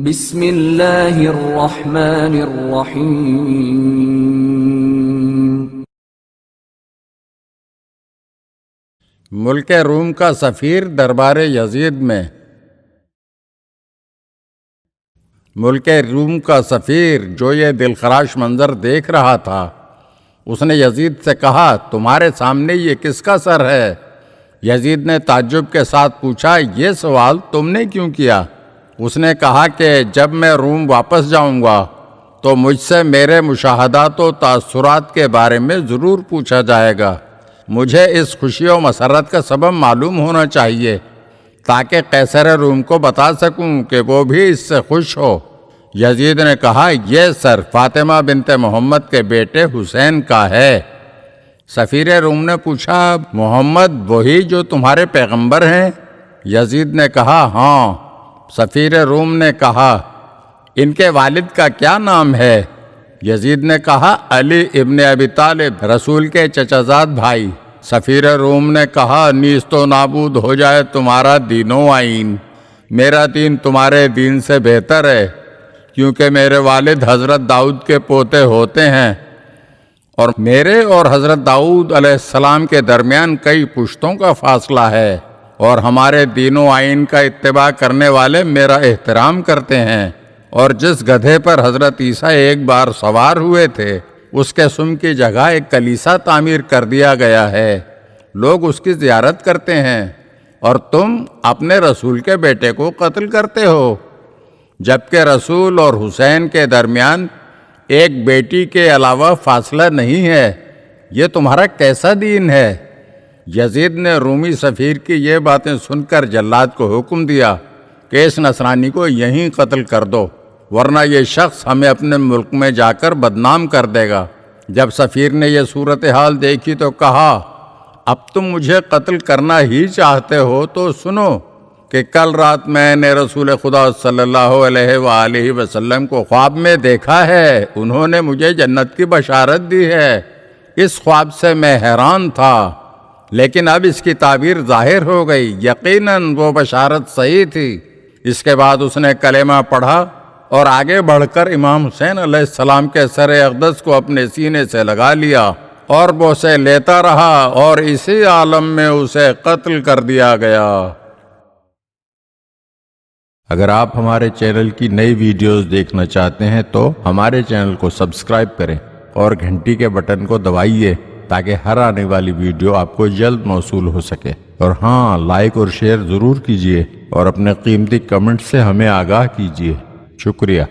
بسم اللہ الرحمن الرحیم۔ ملک روم کا سفیر دربار یزید میں۔ ملک روم کا سفیر جو یہ دلخراش منظر دیکھ رہا تھا، اس نے یزید سے کہا، تمہارے سامنے یہ کس کا سر ہے؟ یزید نے تعجب کے ساتھ پوچھا، یہ سوال تم نے کیوں کیا؟ اس نے کہا کہ جب میں روم واپس جاؤں گا تو مجھ سے میرے مشاہدات و تاثرات کے بارے میں ضرور پوچھا جائے گا۔ مجھے اس خوشی و مسرت کا سبب معلوم ہونا چاہیے تاکہ قیصر روم کو بتا سکوں کہ وہ بھی اس سے خوش ہو۔ یزید نے کہا، یہ سر فاطمہ بنت محمد کے بیٹے حسین کا ہے۔ سفیر روم نے پوچھا، محمد وہی جو تمہارے پیغمبر ہیں؟ یزید نے کہا، ہاں۔ سفیر روم نے کہا، ان کے والد کا کیا نام ہے؟ یزید نے کہا، علی ابن ابی طالب، رسول کے چچا زاد بھائی۔ سفیر روم نے کہا، نیست و نابود ہو جائے تمہارا دین و آئین، میرا دین تمہارے دین سے بہتر ہے، کیونکہ میرے والد حضرت داؤد کے پوتے ہوتے ہیں، اور میرے اور حضرت داؤد علیہ السلام کے درمیان کئی پشتوں کا فاصلہ ہے، اور ہمارے دین و آئین کا اتباع کرنے والے میرا احترام کرتے ہیں، اور جس گدھے پر حضرت عیسیٰ ایک بار سوار ہوئے تھے اس کے سم کی جگہ ایک کلیسا تعمیر کر دیا گیا ہے، لوگ اس کی زیارت کرتے ہیں، اور تم اپنے رسول کے بیٹے کو قتل کرتے ہو، جبکہ رسول اور حسین کے درمیان ایک بیٹی کے علاوہ فاصلہ نہیں ہے۔ یہ تمہارا کیسا دین ہے؟ یزید نے رومی سفیر کی یہ باتیں سن کر جلاد کو حکم دیا کہ اس نصرانی کو یہیں قتل کر دو، ورنہ یہ شخص ہمیں اپنے ملک میں جا کر بدنام کر دے گا۔ جب سفیر نے یہ صورتحال دیکھی تو کہا، اب تم مجھے قتل کرنا ہی چاہتے ہو تو سنو کہ کل رات میں نے رسول خدا صلی اللہ علیہ وآلہ وسلم کو خواب میں دیکھا ہے، انہوں نے مجھے جنت کی بشارت دی ہے۔ اس خواب سے میں حیران تھا، لیکن اب اس کی تعبیر ظاہر ہو گئی، یقیناً وہ بشارت صحیح تھی۔ اس کے بعد اس نے کلمہ پڑھا اور آگے بڑھ کر امام حسین علیہ السلام کے سر اقدس کو اپنے سینے سے لگا لیا اور وہ اسے لیتا رہا، اور اسی عالم میں اسے قتل کر دیا گیا۔ اگر آپ ہمارے چینل کی نئی ویڈیوز دیکھنا چاہتے ہیں تو ہمارے چینل کو سبسکرائب کریں اور گھنٹی کے بٹن کو دبائیے تاکہ ہر آنے والی ویڈیو آپ کو جلد موصول ہو سکے، اور ہاں، لائک اور شیئر ضرور کیجیے اور اپنے قیمتی کمنٹ سے ہمیں آگاہ کیجیے۔ شکریہ۔